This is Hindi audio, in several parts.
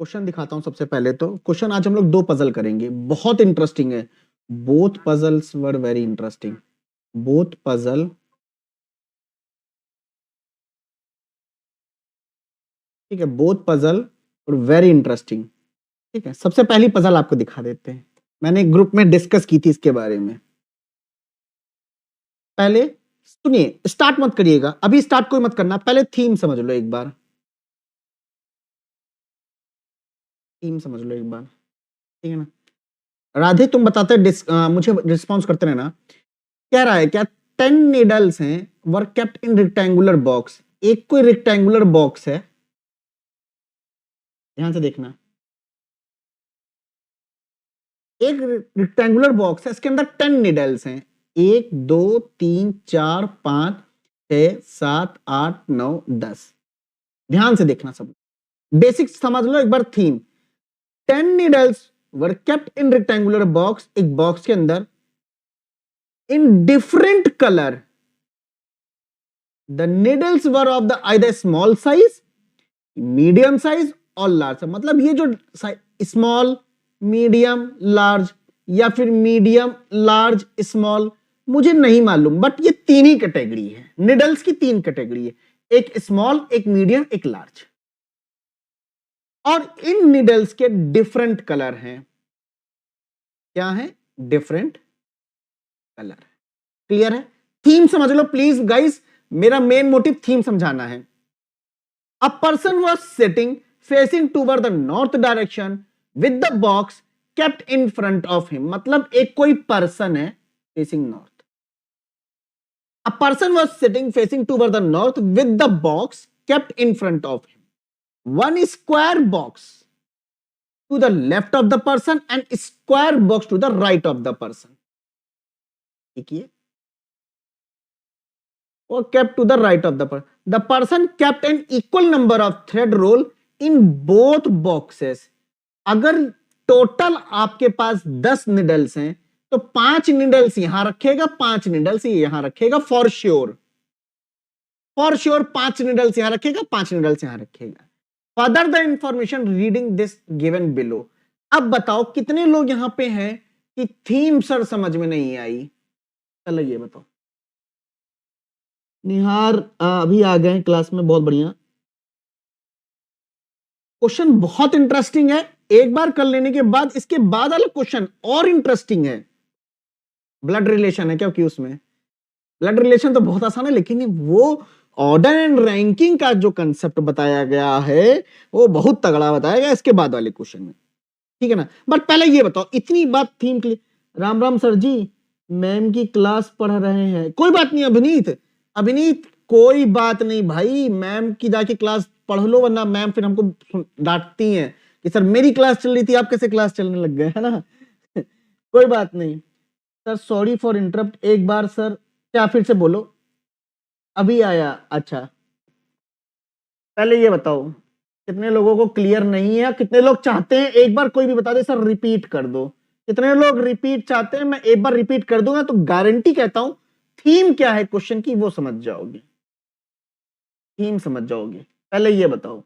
क्वेश्चन दिखाता हूं। सबसे पहले तो क्वेश्चन आज हम लोग दो पजल करेंगे, बहुत इंटरेस्टिंग है। Both puzzles were very interesting. Both puzzle, ठीक है, बोथ पजल और वेरी इंटरेस्टिंग। ठीक है, सबसे पहली पजल आपको दिखा देते हैं। मैंने ग्रुप में डिस्कस की थी इसके बारे में। पहले सुनिए, स्टार्ट मत करिएगा, अभी स्टार्ट कोई मत करना, पहले थीम समझ लो एक बार। थीम समझ लो एक बार, ठीक है ना। राधे तुम बताते मुझे रिस्पॉन्स करते रहना। कह रहा है क्या 10 नीडल्स हैं वर केप्ट इन रेक्टेंगुलर बॉक्स। एक कोई रेक्टेंगुलर बॉक्स है, ध्यान से देखना। एक रेक्टेंगुलर बॉक्स है, इसके अंदर 10 नीडल्स हैं। 1 2 3 4 5 6 7 8 9 10। ध्यान से देखना सब, बेसिक समझ लो एक बार theme. 10 needles were kept in rectangular box, एक बॉक्स के अंदर, in different colour. The needles were of the either small size, medium size और लार्ज। मतलब ये जो स्मॉल, मीडियम, लार्ज या फिर मीडियम, लार्ज, स्मॉल, मुझे नहीं मालूम, बट ये तीन ही कैटेगरी है। निडल्स की तीन कैटेगरी है, एक स्मॉल, एक मीडियम, एक लार्ज। और इन निडल्स के डिफरेंट कलर हैं। क्या है? Different colour. क्लियर है? थीम समझ लो प्लीज गाइस, मेरा मेन मोटिव थीम समझाना है। A person was sitting facing toward the north direction with the box kept in front of him। मतलब एक कोई पर्सन है facing north। A person was sitting facing toward the north with the box kept in front of him। One square box to the left of the person and square box to the right of the person। देखिए, or kept to the right of the person। The person kept an equal number of thread roll in both boxes। अगर टोटल आपके पास 10 निडल्स हैं तो 5 निडल्स यहां रखेगा, 5 निडल्स यहां रखेगा, for sure. For sure 5 needles यहां रखेगा, 5 निडल्स यहां रखेगा। Further the information reading this given below. अब बताओ कितने लोग यहां पे हैं कि थीम सर समझ में नहीं आई? चलो ये बताओ। निहार अभी आ गए क्लास में, बहुत बढ़िया। क्वेश्चन बहुत इंटरेस्टिंग है, एक बार कर लेने के बाद इसके बाद वाला क्वेश्चन और इंटरेस्टिंग है। ब्लड रिलेशन है क्योंकि उसमें ब्लड रिलेशन तो बहुत आसान है, लेकिन वो ऑर्डर एंड रैंकिंग का जो कंसेप्ट बताया गया है वो बहुत तगड़ा बताया गया इसके बाद वाले क्वेश्चन में। ठीक है ना। बट पहले ये बताओ, इतनी बात थीम के लिए। राम राम सर जी, मैम की क्लास पढ़ रहे हैं। कोई बात नहीं अभिनीत, अभिनीत कोई बात नहीं भाई, मैम की जाके क्लास पढ़ लो, वरना मैम फिर हमको डांटती हैं कि सर मेरी क्लास चल रही थी, आप कैसे क्लास चलने लग गए, है ना। कोई बात नहीं सर, सॉरी फॉर इंटरप्ट। एक बार सर क्या फिर से बोलो? अभी आया, अच्छा। पहले ये बताओ कितने लोगों को क्लियर नहीं है, कितने लोग चाहते हैं एक बार कोई भी बता दे सर रिपीट कर दो। कितने लोग रिपीट चाहते हैं? मैं एक बार रिपीट कर दूंगा तो गारंटी कहता हूं थीम क्या है क्वेश्चन की वो समझ जाओगे, थीम समझ जाओगे। पहले ये बताओ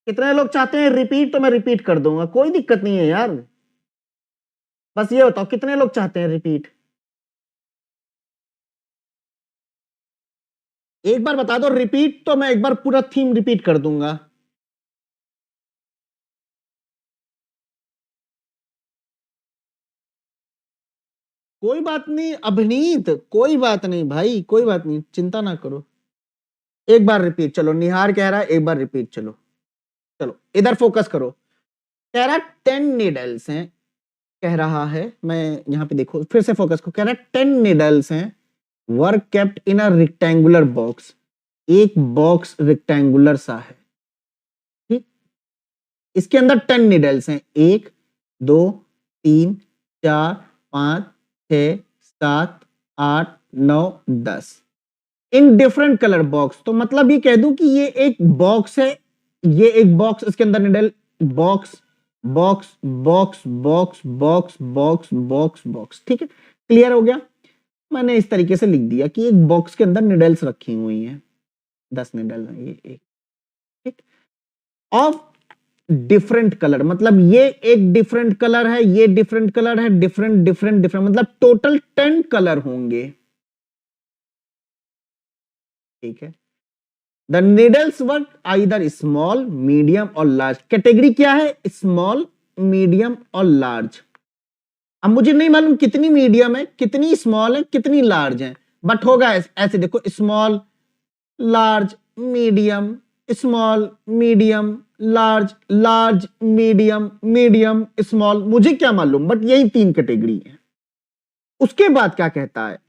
कितने लोग चाहते हैं रिपीट, तो मैं रिपीट कर दूंगा, कोई दिक्कत नहीं है यार। बस ये बताओ कितने लोग चाहते हैं रिपीट? एक बार बता दो रिपीट, तो मैं एक बार पूरा थीम रिपीट कर दूंगा। कोई बात नहीं अभिनीत, कोई बात नहीं भाई, कोई बात नहीं, चिंता ना करो। एक बार रिपीट, चलो निहार कह रहा है एक बार रिपीट, चलो चलो इधर फोकस करो। कह रहा है 10 निडल्स हैं, कह रहा है, मैं यहां पे देखो फिर से फोकस को, कह रहा है 10 निडल्स हैं वर kept in a rectangular box. एक बॉक्स रेक्टेंगुलर सा है, ठीक। इसके अंदर 10 निडल्स हैं, 1 2 3 4 5 6 7 8 9 10, इन डिफरेंट कलर बॉक्स। तो मतलब ये कह दूं कि ये एक बॉक्स है, ये एक बॉक्स, इसके अंदर needle, box box box box box box box box, ठीक है। क्लियर हो गया? मैंने इस तरीके से लिख दिया कि एक बॉक्स के अंदर निडल्स रखी हुई हैं, 10 निडल है ये एक, ठीक। ऑफ डिफरेंट कलर, मतलब ये एक डिफरेंट कलर है, ये डिफरेंट कलर है, डिफरेंट डिफरेंट डिफरेंट, मतलब टोटल 10 कलर होंगे। ठीक है। The needles were either small, medium और लार्ज। कैटेगरी क्या है? स्मॉल, मीडियम और लार्ज। अब मुझे नहीं मालूम कितनी मीडियम है, कितनी स्मॉल है, कितनी लार्ज है, बट होगा ऐसे, देखो, small, large, medium, small, medium, large, large, medium, medium, small, मुझे क्या मालूम, बट यही 3 कैटेगरी है। उसके बाद क्या कहता है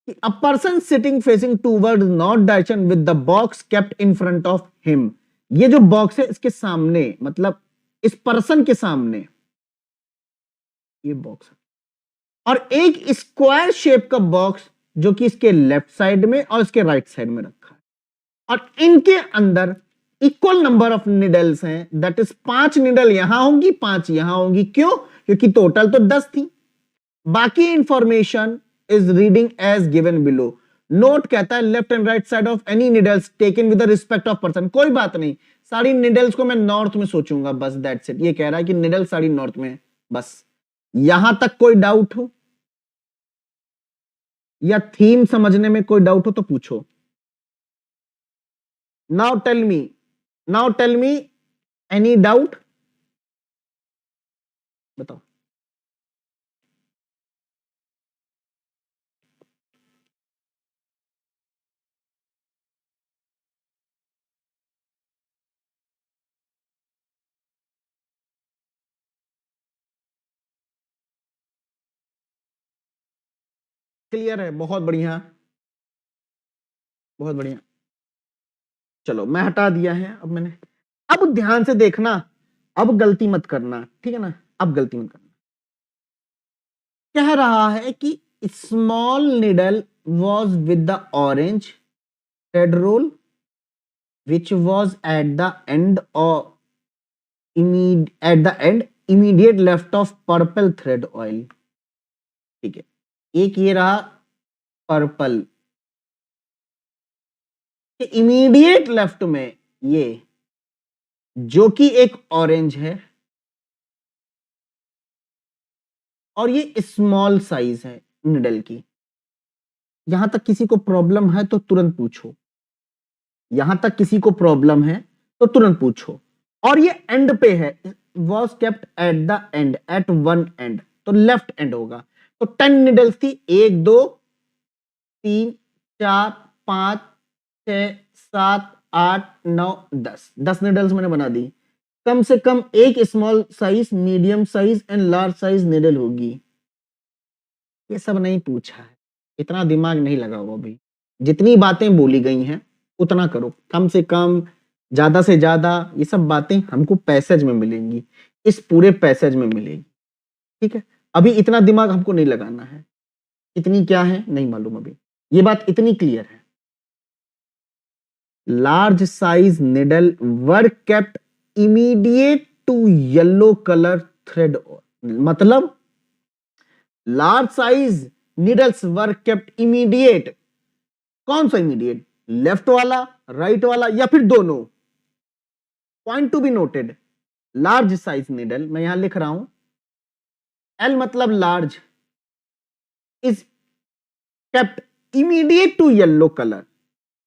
कि a person sitting facing toward north direction with the box kept in front of him. ये जो बॉक्स है इसके सामने, मतलब इस पर्सन के सामने ये बॉक्स है, और एक स्क्वायर शेप का बॉक्स जो कि इसके लेफ्ट साइड में और इसके राइट साइड में रखा है, और इनके अंदर इक्वल नंबर ऑफ निडल्स हैं, दैट इज 5 निडल यहां होंगी, 5 यहां होंगी। क्यों? क्योंकि टोटल तो 10 थी। बाकी information is reading as given below. Note कहता है left and right side of any needles taken with respect of person. कोई बात नहीं, सारी निडल्स को मैं नॉर्थ में सोचूंगा, बस दैट्स इट। ये कह रहा है कि निडल सारी नॉर्थ में, बस। यहां तक कोई डाउट हो या थीम समझने में कोई डाउट हो तो पूछो। Now tell me, now tell me, any doubt? बताओ। क्लियर है? बहुत बढ़िया, बहुत बढ़िया। चलो, मैं हटा दिया है अब मैंने। अब ध्यान से देखना, अब गलती मत करना, ठीक है ना? अब गलती मत करना। कह रहा है कि small needle was with the orange thread roll which was at the end और at the end immediate left of purple thread roll. ठीक है, एक ये रहा पर्पल के इमीडिएट लेफ्ट में, ये जो कि एक ऑरेंज है, और ये स्मॉल साइज है निडल की। यहां तक किसी को प्रॉब्लम है तो तुरंत पूछो, यहां तक किसी को प्रॉब्लम है तो तुरंत पूछो। और ये एंड पे है, was kept at the end, at one end, तो लेफ्ट एंड होगा। तो 10 निडल्स थी, 1 2 3 4 5 6 7 8 9 10 निडल्स मैंने बना दी। कम से कम एक small size, medium size and large size needle होगी। ये सब नहीं पूछा है, इतना दिमाग नहीं लगाओ अभी। जितनी बातें बोली गई हैं उतना करो, कम से कम, ज्यादा से ज्यादा। ये सब बातें हमको पैसेज में मिलेंगी, इस पूरे पैसेज में मिलेगी। ठीक है, अभी इतना दिमाग हमको नहीं लगाना है। इतनी क्या है नहीं मालूम अभी, ये बात इतनी क्लियर है। Large size needle were kept immediate to yellow colour thread, मतलब large size needles were kept immediate. कौन सा इमीडिएट? लेफ्ट वाला, राइट वाला, या फिर दोनों? Point to be noted, large size needle, मैं यहां लिख रहा हूं, एल मतलब large, is kept immediate to yellow colour.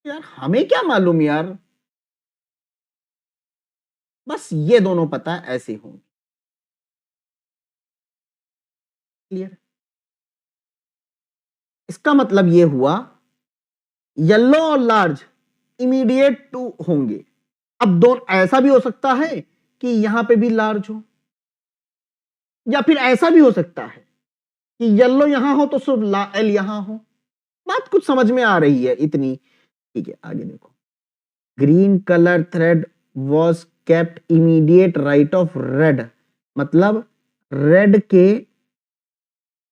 यार हमें क्या मालूम यार, बस ये दोनों पता है ऐसे होंगे। क्लियर? इसका मतलब ये हुआ येलो और लार्ज इमीडिएट टू होंगे। अब दो ऐसा भी हो सकता है कि यहां पे भी लार्ज हो, या फिर ऐसा भी हो सकता है कि येलो यहां हो तो सिर्फ एल यहां हो। बात कुछ समझ में आ रही है इतनी? ठीक है, आगे देखो। Green colour thread was kept immediate right of red, मतलब रेड के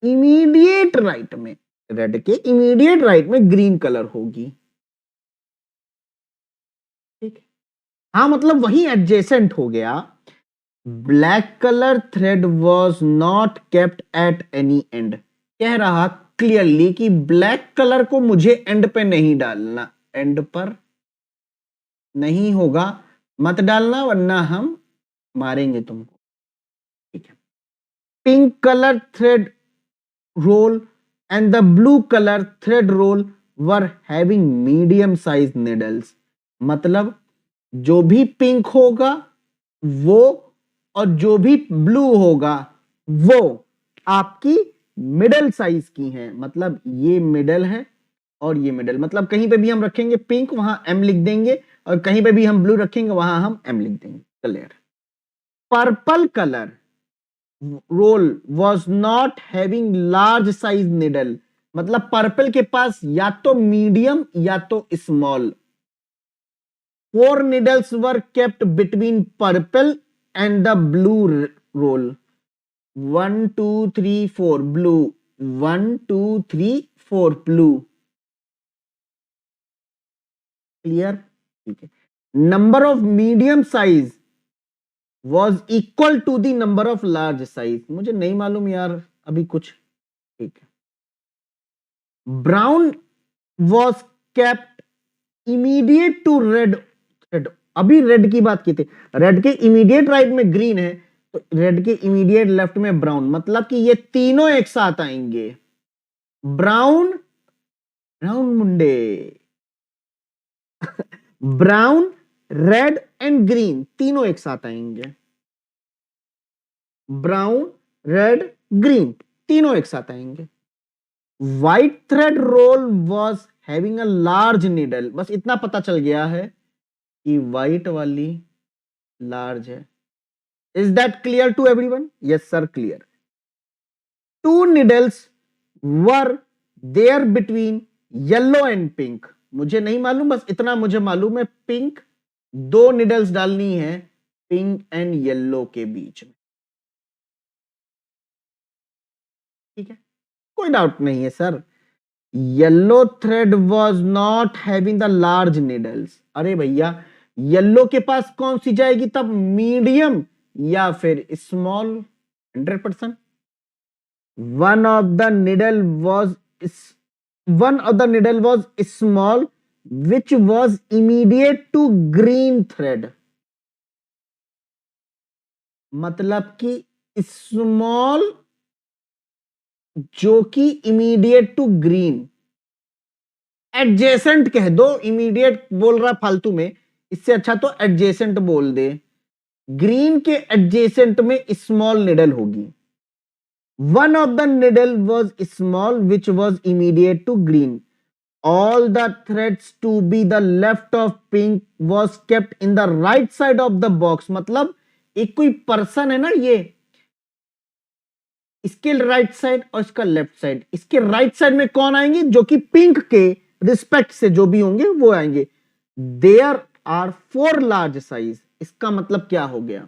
इमीडिएट राइट में, रेड के इमीडिएट राइट में ग्रीन कलर होगी। ठीक है, हाँ, मतलब वही एडजेसेंट हो गया। Black colour thread was not kept at any and, कह रहा क्लियरली कि ब्लैक कलर को मुझे एंड पे नहीं डालना, एंड पर नहीं होगा, मत डालना वरना हम मारेंगे तुमको, ठीक है। Pink colour thread roll and the blue colour thread roll were having medium size needles. मतलब जो भी पिंक होगा वो और जो भी ब्लू होगा वो आपकी मिडल साइज की है। मतलब ये मिडल है और ये मिडल, मतलब कहीं पे भी हम रखेंगे पिंक वहां एम लिख देंगे और कहीं पे भी हम ब्लू रखेंगे वहां हम एम लिख देंगे। Clear. Purple colour roll was not having large size needle. मतलब पर्पल के पास या तो मीडियम या तो small. 4 needles were kept between purple and the blue roll. 1 2 3 4 blue, 1 2 3 4 blue। Clear, ठीक है। Number of medium size was equal to the number of large size. मुझे नहीं मालूम यार अभी कुछ, ठीक है। Brown was kept immediate to red thread. अभी रेड की बात की थी, रेड के इमीडिएट राइट में ग्रीन है तो रेड के इमीडिएट लेफ्ट में ब्राउन, मतलब कि ये तीनों एक साथ आएंगे। Brown, brown Munde brown red and green तीनों एक साथ आएंगे। ब्राउन रेड ग्रीन तीनों एक साथ आएंगे। White thread roll was having a large needle. बस इतना पता चल गया है कि व्हाइट वाली लार्ज है। Is that clear to everyone? Yes sir, clear. 2 needles were there between yellow and pink। मुझे नहीं मालूम, बस इतना मुझे मालूम है पिंक, 2 निडल्स डालनी है पिंक एंड येलो के बीच में, ठीक है। कोई डाउट नहीं है sir. Yellow thread was not having the large needles. अरे भैया येलो के पास कौन सी जाएगी तब, मीडियम या फिर small? 100%। One of the needle was one of the needle was small, which was immediate to green thread। मतलब कि स्मॉल जो कि इमीडिएट टू ग्रीन, एडजेसेंट कह दो, इमीडिएट बोल रहा फालतू में, इससे अच्छा तो एडजेसेंट बोल दे। ग्रीन के एडजेसेंट में स्मॉल निडल होगी। One of the needle was small, which was immediate to green। All the threads to be the left of pink was kept in the right side of the box। मतलब एक कोई पर्सन है ना, ये इसके राइट साइड और इसका लेफ्ट साइड, इसके राइट साइड में कौन आएंगे, जो कि पिंक के रिस्पेक्ट से जो भी होंगे वो आएंगे। There are 4 large size. इसका मतलब क्या हो गया,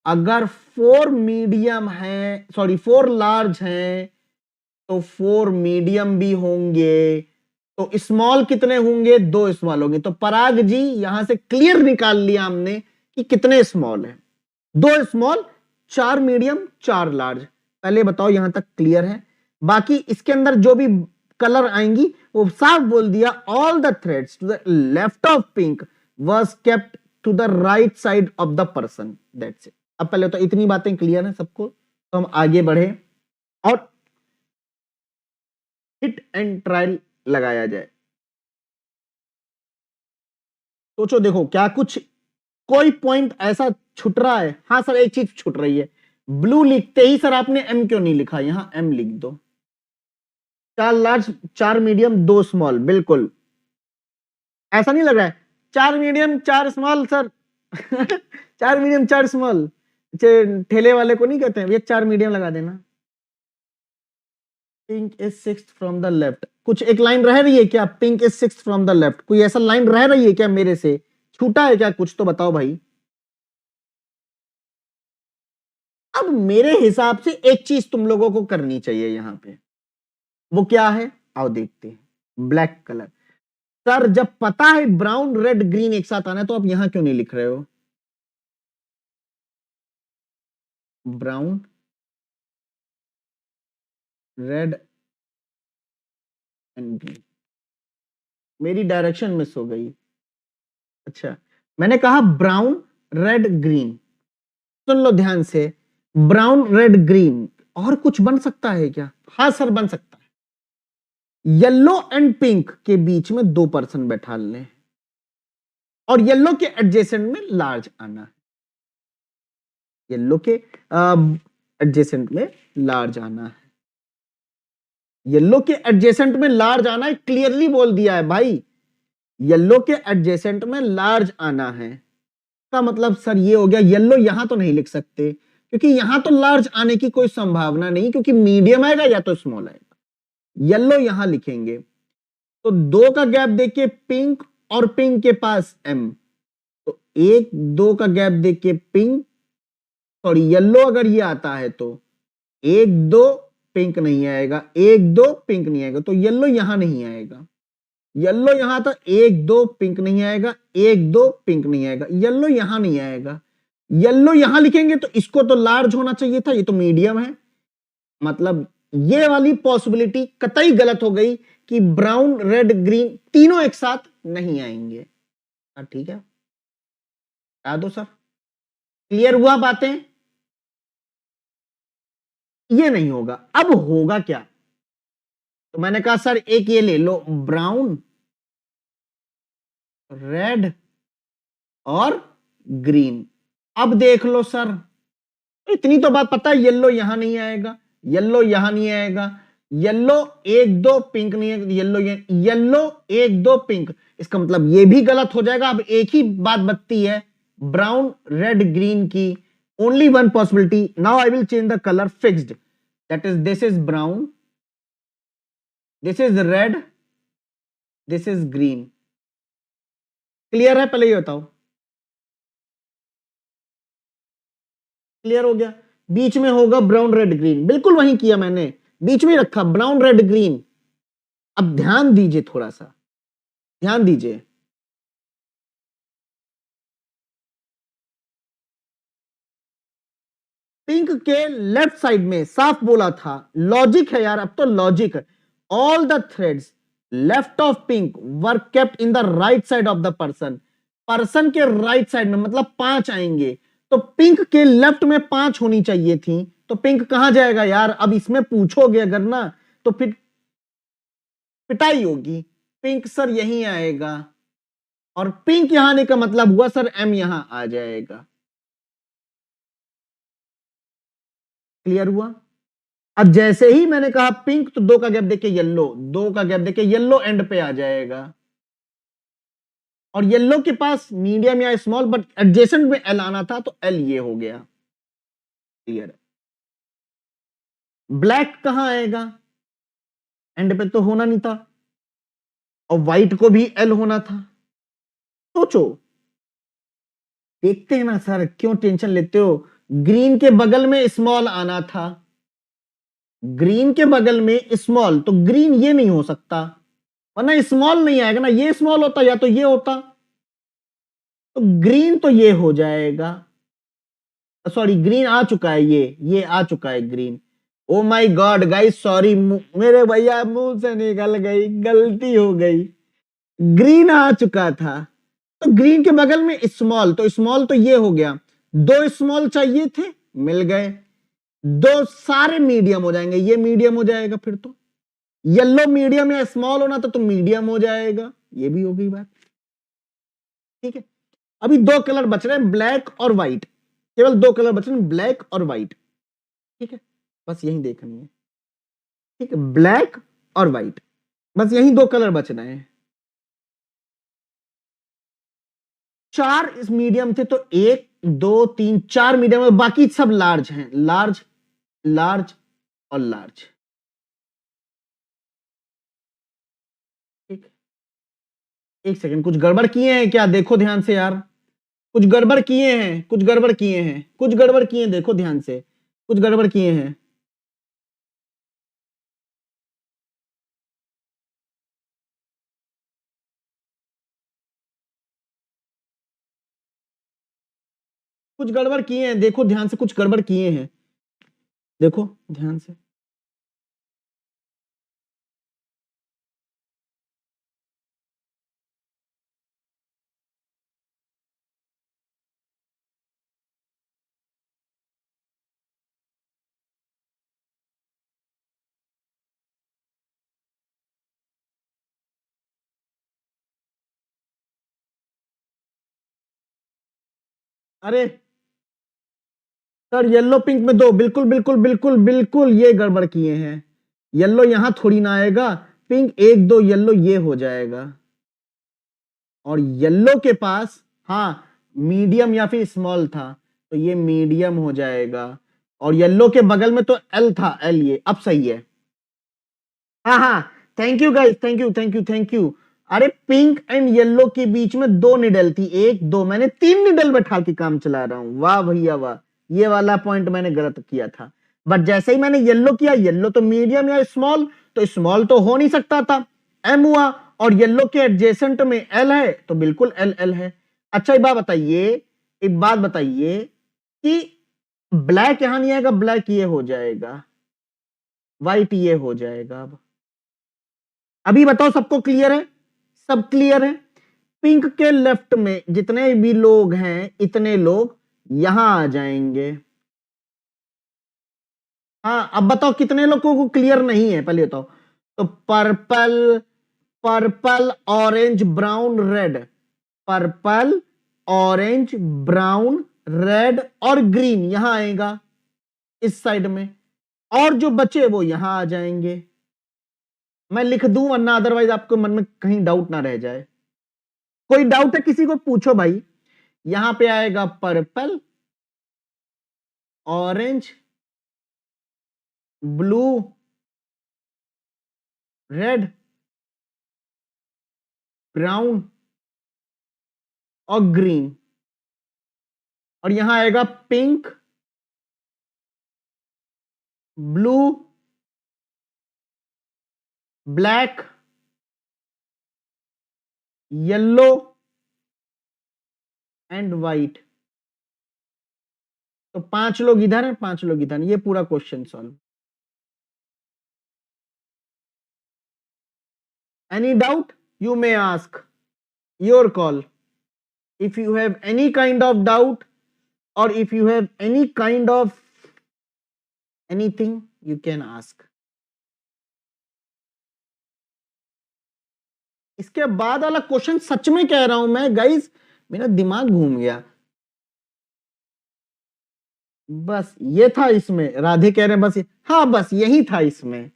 अगर 4 मीडियम है, सॉरी 4 लार्ज हैं तो 4 मीडियम भी होंगे। तो स्मॉल कितने होंगे, 2 स्मॉल होंगे। तो पराग जी यहां से क्लियर निकाल लिया हमने कि कितने स्मॉल है, 2 स्मॉल 4 मीडियम 4 लार्ज। पहले बताओ यहां तक क्लियर है? बाकी इसके अंदर जो भी कलर आएंगी वो साफ बोल दिया। All the threads to the left of pink was kept to the right side of the person. That's it. अब पहले तो इतनी बातें क्लियर है सबको, तो हम आगे बढ़े और हिट एंड ट्रायल लगाया जाए। सोचो, देखो क्या कुछ कोई पॉइंट ऐसा छूट रहा है? हाँ सर एक चीज छूट रही है, ब्लू लिखते ही सर आपने एम क्यों नहीं लिखा? यहां एम लिख दो। 4 लार्ज 4 मीडियम 2 स्मॉल, बिल्कुल ऐसा नहीं लग रहा है 4 medium 4 small sir 4 medium 4 small, ठेले वाले को नहीं कहते हैं ये 4 मीडियम लगा देना। Pink is sixth from the left, कुछ एक लाइन रह रही है क्या? Pink is sixth from the left, कोई ऐसा लाइन रह रही है क्या मेरे से? छूटा है क्या कुछ? तो बताओ भाई। अब मेरे हिसाब से एक चीज तुम लोगों को करनी चाहिए यहां पे, वो क्या है आओ देखते हैं। Black colour. सर जब पता है ब्राउन रेड ग्रीन एक साथ आना है तो आप यहां क्यों नहीं लिख रहे हो? Brown red and green. मेरी डायरेक्शन मिस हो गई। अच्छा, मैंने कहा ब्राउन रेड ग्रीन, सुन लो ध्यान से, ब्राउन रेड ग्रीन, और कुछ बन सकता है क्या? हाँ सर बन सकता है। येलो एंड पिंक के बीच में 2 पर्सन बैठा लें और येलो के एडजेसेंट में लार्ज आना है, येलो के एडजेसेंट में लार्ज आना है, येलो के एडजेसेंट में लार्ज आना है, क्लियरली बोल दिया है भाई, येलो के एडजेसेंट में लार्ज आना है। का मतलब सर ये हो गया, येलो यहां तो नहीं लिख सकते क्योंकि यहां तो लार्ज आने की कोई संभावना नहीं, क्योंकि मीडियम आएगा या तो स्मॉल आएगा, येलो यहां लिखेंगे। तो 2 का गैप देखिए पिंक और पिंक के पास एम, तो 1 2 का गैप देखिए पिंक, सॉरी येलो अगर ये आता है तो 1 2 पिंक नहीं आएगा, 1 2 पिंक नहीं आएगा, तो येलो यहां नहीं आएगा, येलो यहां था 1 2 पिंक नहीं आएगा, 1 2 पिंक नहीं आएगा, येलो यहां नहीं आएगा, येलो यहां लिखेंगे तो इसको तो लार्ज होना चाहिए था, ये तो मीडियम है, मतलब ये वाली पॉसिबिलिटी कतई गलत हो गई कि ब्राउन रेड ग्रीन तीनों एक साथ नहीं आएंगे। ठीक है, बता दो सर, क्लियर हुआ बातें? ये नहीं होगा, अब होगा क्या? तो मैंने कहा सर एक ये ले लो, ब्राउन रेड और ग्रीन। अब देख लो सर, इतनी तो बात पता है, येलो यहां नहीं आएगा, येलो यहां नहीं आएगा, येलो 1 2 पिंक नहीं है, येलो येलो 1 2 पिंक, इसका मतलब ये भी गलत हो जाएगा। अब एक ही बात बचती है ब्राउन रेड ग्रीन की, only one possibility, now I will change the colour fixed, that is this is brown, this is red, this is green. Clear है? पहले ये बताओ, क्लियर हो गया? बीच में होगा ब्राउन रेड ग्रीन, बिल्कुल वही किया मैंने, बीच में रखा ब्राउन रेड ग्रीन। अब ध्यान दीजिए, थोड़ा सा ध्यान दीजिए, पिंक के लेफ्ट साइड में साफ बोला था, लॉजिक है यार, अब तो लॉजिक है, all the threads left of pink were kept in the right side of the person, person के राइट साइड में, मतलब 5 आएंगे, तो पिंक के लेफ्ट में 5 होनी चाहिए थी, तो पिंक कहां जाएगा यार? अब इसमें पूछोगे अगर ना तो फिर पिटाई होगी, पिंक सर यहीं आएगा, और पिंक यहां आने का मतलब हुआ सर एम यहां आ जाएगा। क्लियर हुआ? अब जैसे ही मैंने कहा पिंक तो 2 का गैप देके येलो, 2 का गैप देके येलो एंड पे आ जाएगा, और येलो के पास मीडियम या स्मॉल बट एडजेसेंट में एल आना था, तो एल ये हो गया। क्लियर? ब्लैक कहां आएगा? एंड पे तो होना नहीं था, और व्हाइट को भी एल होना था। सोचो, देखते हैं ना सर, क्यों टेंशन लेते हो? ग्रीन के बगल में स्मॉल आना था, ग्रीन के बगल में स्मॉल, तो ग्रीन ये नहीं हो सकता, वरना स्मॉल नहीं आएगा ना, ये स्मॉल होता या तो ये होता, तो ग्रीन तो ये हो जाएगा, सॉरी ग्रीन आ चुका है, ये आ चुका है green. Oh my God guys, sorry मेरे भैया मुंह से निकल गई, गलती हो गई, ग्रीन आ चुका था, तो ग्रीन के बगल में स्मॉल, तो स्मॉल तो ये हो गया, 2 स्मॉल चाहिए थे, मिल गए, 2 सारे मीडियम हो जाएंगे, ये मीडियम हो जाएगा, फिर तो येलो मीडियम या स्मॉल होना था तो मीडियम हो जाएगा, ये भी हो गई बात। ठीक है, अभी 2 कलर बच रहे हैं, ब्लैक और व्हाइट, केवल 2 कलर बच रहे हैं, ब्लैक और व्हाइट। ठीक है, बस यही देखनी है। ठीक है, ब्लैक और व्हाइट, बस यही 2 कलर बच रहे हैं। 4 इस मीडियम थे, तो 1 2 3 4 मीडियम है, बाकी सब लार्ज हैं, लार्ज लार्ज और लार्ज। ठीक, एक सेकंड, कुछ गड़बड़ किए हैं क्या? देखो ध्यान से यार, कुछ गड़बड़ किए हैं, कुछ गड़बड़ किए हैं, कुछ गड़बड़ किए हैं, देखो ध्यान से, कुछ गड़बड़ किए हैं। कुछ गड़बड़ किए हैं, देखो ध्यान से, कुछ गड़बड़ किए हैं, देखो ध्यान से। अरे सर येलो पिंक में दो, बिल्कुल बिल्कुल बिल्कुल बिल्कुल ये गड़बड़ किए हैं। येलो यहां थोड़ी ना आएगा, पिंक एक दो येलो ये हो जाएगा, और येलो के पास हाँ मीडियम या फिर स्मॉल था, तो ये मीडियम हो जाएगा, और येलो के बगल में तो एल था, एल, ये अब सही है। हाँ हाँ, thank you guys, thank you thank you thank you. अरे पिंक एंड येलो के बीच में दो निडल थी, एक दो, मैंने तीन निडल बैठा के काम चला रहा हूं, वाह भैया वाह। ये वाला पॉइंट मैंने गलत किया था, बट जैसे ही मैंने येलो किया, येलो तो मीडियम या स्मॉल, तो स्मॉल तो हो नहीं सकता था, एम हुआ, और येलो के एडजेसेंट में एल है, तो बिल्कुल एल एल है। अच्छा एक बात बताइए, एक बात बताइए कि ब्लैक यहां नहीं आएगा, ब्लैक ये हो जाएगा, व्हाइट ये हो जाएगा। अब अभी बताओ सबको क्लियर है? सब क्लियर है? पिंक के लेफ्ट में जितने भी लोग हैं, इतने लोग यहां आ जाएंगे। हाँ अब बताओ कितने लोगों को क्लियर नहीं है, पहले बताओ। तो purple, purple orange brown red, purple orange brown red और ग्रीन यहां आएगा इस साइड में, और जो बचे वो यहां आ जाएंगे। मैं लिख दूं वरना अदरवाइज आपको मन में कहीं डाउट ना रह जाए। कोई डाउट है किसी को, पूछो भाई। यहां पे आएगा purple, orange, blue, red, brown और ग्रीन, और यहां आएगा pink, blue, black, yellow and white. तो पांच लोग इधर हैं, पांच लोग इधर हैं। ये पूरा question solve. Any doubt you may ask, your call. If you have any kind of doubt, or if you have any kind of anything, you can ask. इसके बाद वाला क्वेश्चन सच में कह रहा हूं मैं गाइस, मेरा दिमाग घूम गया। बस ये था इसमें, राधे कह रहे हैं बस हाँ बस यही था इसमें।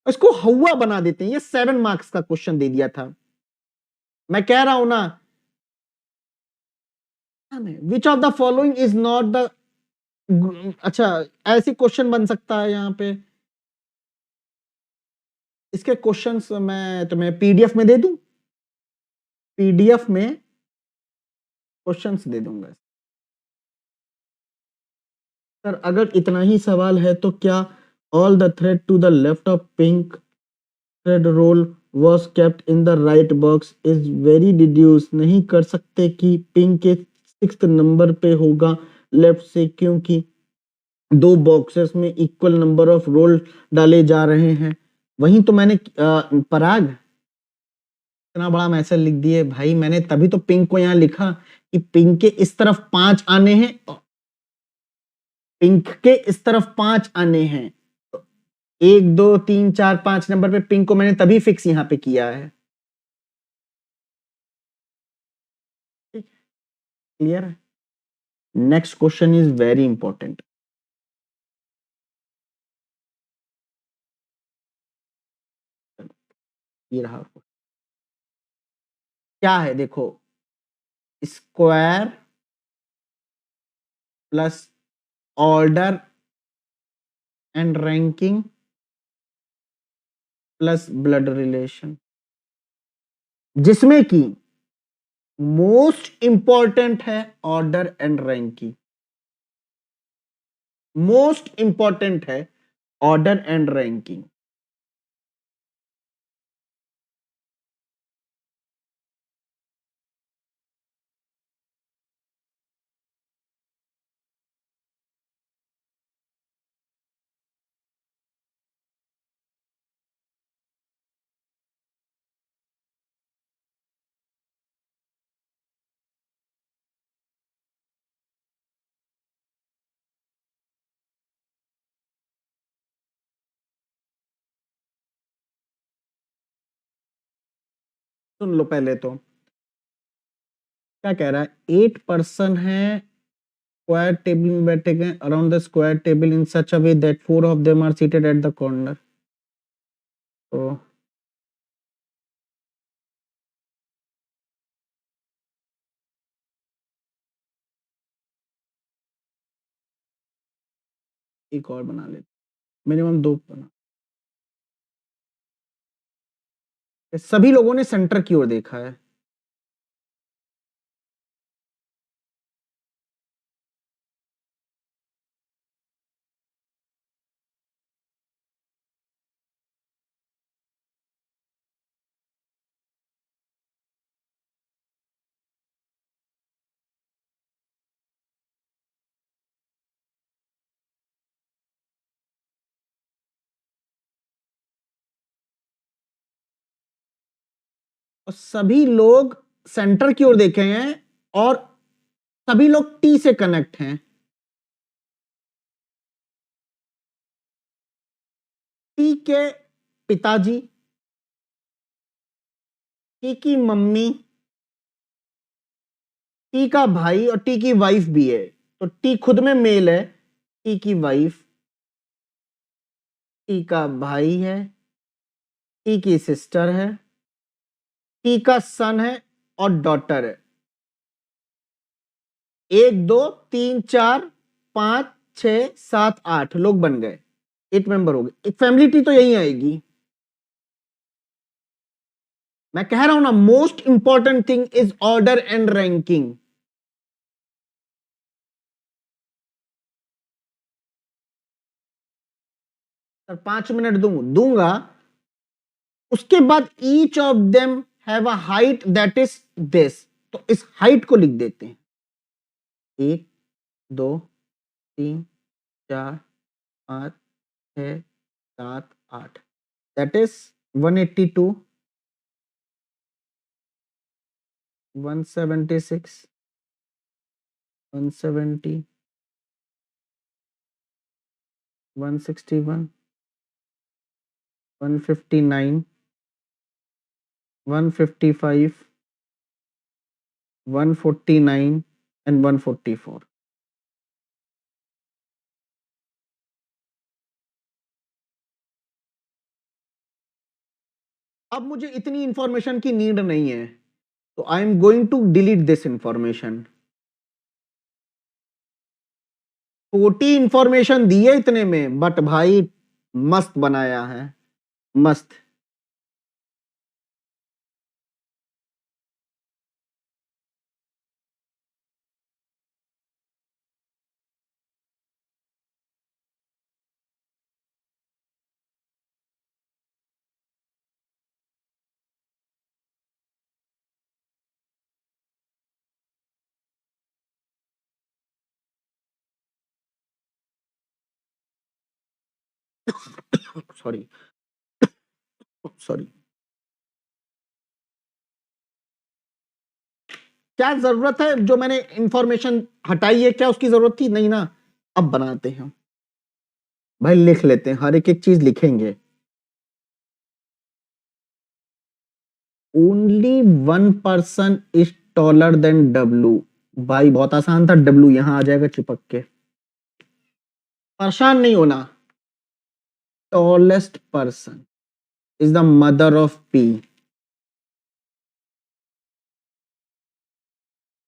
इसको हवा बना देते हैं, ये 7 मार्क्स का क्वेश्चन दे दिया था। मैं कह रहा हूं ना, which of the following is not the, अच्छा ऐसी क्वेश्चन बन सकता है यहां पे। इसके क्वेश्चंस मैं तुम्हें पीडीएफ में दे दूं, पीडीएफ में क्वेश्चंस दे दूंगा। सर अगर इतना ही सवाल है तो क्या all the thread to the left of pink thread roll was kept in the right box is very deduce नहीं कर सकते कि पिंक के 6th नंबर पे होगा लेफ्ट से, क्योंकि दो बॉक्सेस में इक्वल नंबर ऑफ रोल डाले जा रहे हैं। वहीं तो मैंने पराग इतना बड़ा मैसेज लिख दिए भाई मैंने, तभी तो पिंक को यहां लिखा कि पिंक के इस तरफ 5 आने हैं, पिंक के इस तरफ 5 आने हैं, 1 2 3 4 5 नंबर पे पिंक को मैंने तभी फिक्स यहां पे किया है। क्लियर है? Next question is very important. ये रहा, क्या है देखो, square plus order and ranking plus blood relation, जिसमें कि मोस्ट इंपॉर्टेंट है order and ranking, most important है ऑर्डर एंड रैंकिंग। सुन लो पहले तो क्या कह रहा है, 8 पर्सन है स्क्वायर टेबल में बैठे गए around the square table in such a way that 4 of them are seated at the corner. तो एक और बना लेते, मिनिमम 2 बना। सभी लोगों ने सेंटर की ओर देखा है। और सभी लोग सेंटर की ओर देखे हैं और सभी लोग टी से कनेक्ट हैं। टी के पिताजी, टी की मम्मी, टी का भाई और टी की वाइफ भी है। तो टी खुद में मेल है, टी की वाइफ, टी का भाई है, टी की सिस्टर है, टी का सन है और डॉटर है। 1 2 3 4 5 6 7 8 लोग बन गए, 8 मेंबर हो गए। एक फैमिली टी तो यही आएगी। मैं कह रहा हूं ना, most important thing is order and ranking. Sir 5 minute दूंगा, उसके बाद each of them have a height that is this. तो इस हाइट को लिख देते हैं, 1 2 3 4 5 6 7 8, दैट इज 182 176 170 161 159 155 149 एंड 144। अब मुझे इतनी इंफॉर्मेशन की नीड नहीं है, तो I am going to delete this information. छोटी इंफॉर्मेशन दी है इतने में, बट भाई मस्त बनाया है, मस्त। Sorry sorry. क्या जरूरत है, जो मैंने इंफॉर्मेशन हटाई है क्या उसकी जरूरत थी? नहीं ना। अब बनाते हैं भाई, लिख लेते हैं, हर एक एक चीज लिखेंगे। Only 1 person is taller than W. भाई बहुत आसान था, डब्लू यहां आ जाएगा चिपक के। परेशान नहीं होना। Tallest person is the mother of P.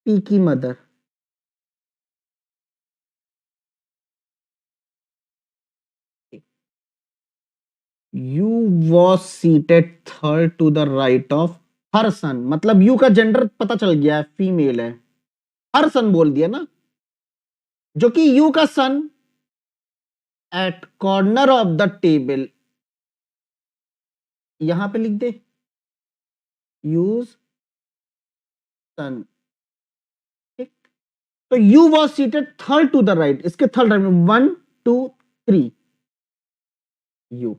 P की mother. U was seated third to the right of her son. मतलब यू का जेंडर पता चल गया है, फीमेल है। हर सन बोल दिया ना, जो कि यू का son at corner of the table. यहां पे लिख दे यूज सन। ठीक। तो U was seated third to the right, इसके थर्ड राइट में 1 2 3 यू।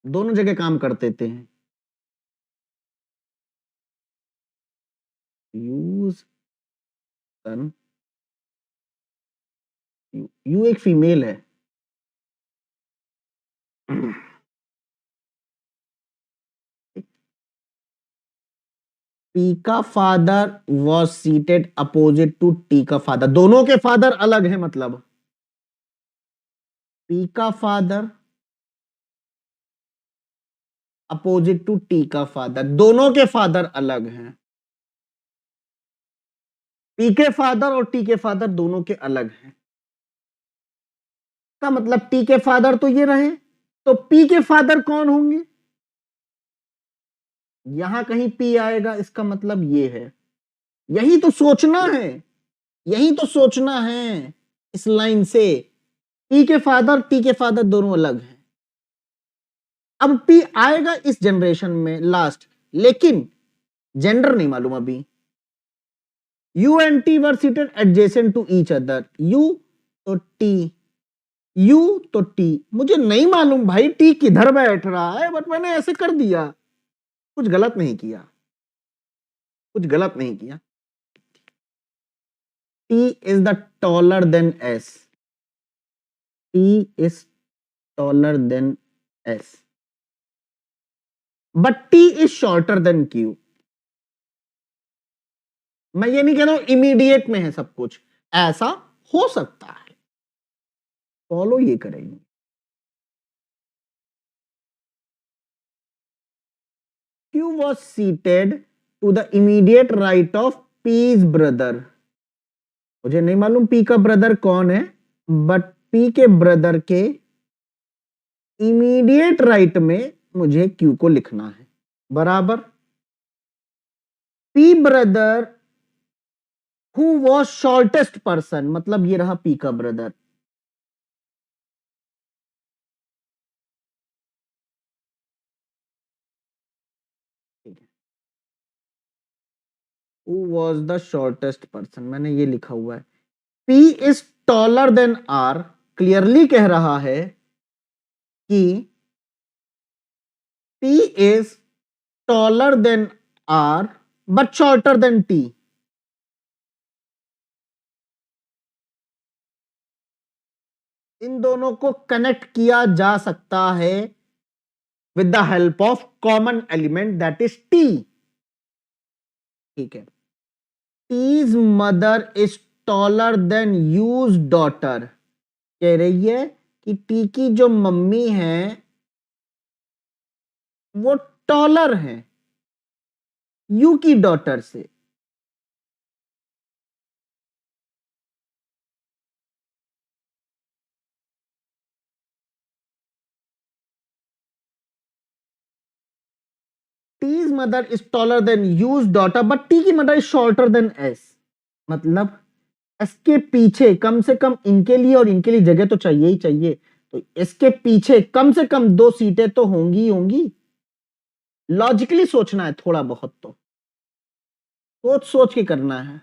दोनों जगह काम करते थे। U's son. यू एक फीमेल है। पी का father was seated opposite to T का फादर, दोनों के फादर अलग है, मतलब पी का फादर अपोजिट टू टी का फादर, दोनों के फादर अलग हैं। पी के फादर और टी के फादर दोनों के अलग हैं, का मतलब टी के फादर तो ये रहे, तो पी के फादर कौन होंगे, यहां कहीं पी आएगा, इसका मतलब ये है। यही तो सोचना है, यही तो सोचना है इस लाइन से। पी के फादर टी के फादर दोनों अलग हैं। अब पी आएगा इस जनरेशन में लास्ट, लेकिन जेंडर नहीं मालूम अभी। U and T were seated adjacent to each other, U to T, U to T, मुझे नहीं मालूम भाई टी किधर बैठ रहा है, बट मैंने ऐसे कर दिया, कुछ गलत नहीं किया, कुछ गलत नहीं किया। T is the taller than S. T is taller than S. But T is shorter than Q. मैं ये नहीं कह रहा हूं इमीडिएट में है सब कुछ, ऐसा हो सकता है, फॉलो ये करेंगे। Q was seated to the immediate right of P's brother. मुझे नहीं मालूम P का ब्रदर कौन है, बट P के ब्रदर के इमीडिएट राइट में मुझे Q को लिखना है, बराबर। P brother who was shortest person, मतलब ये रहा P का brother. Who was the shortest person, मैंने ये लिखा हुआ है। P is taller than R, clearly कह रहा है कि P is taller than R but shorter than T। इन दोनों को कनेक्ट किया जा सकता है with the help of common element that is T। ठीक है, T's mother is taller than use daughter, कह रही है कि T की जो मम्मी है वो टॉलर है यू की डॉटर से। T's mother is taller than use daughter but T की mother is shorter than S, मतलब S के पीछे कम से कम इनके लिए और इनके लिए जगह तो चाहिए ही चाहिए, तो इसके पीछे कम से कम 2 सीटें तो होंगी ही होंगी। लॉजिकली सोचना है थोड़ा बहुत, तो सोच सोच के करना है,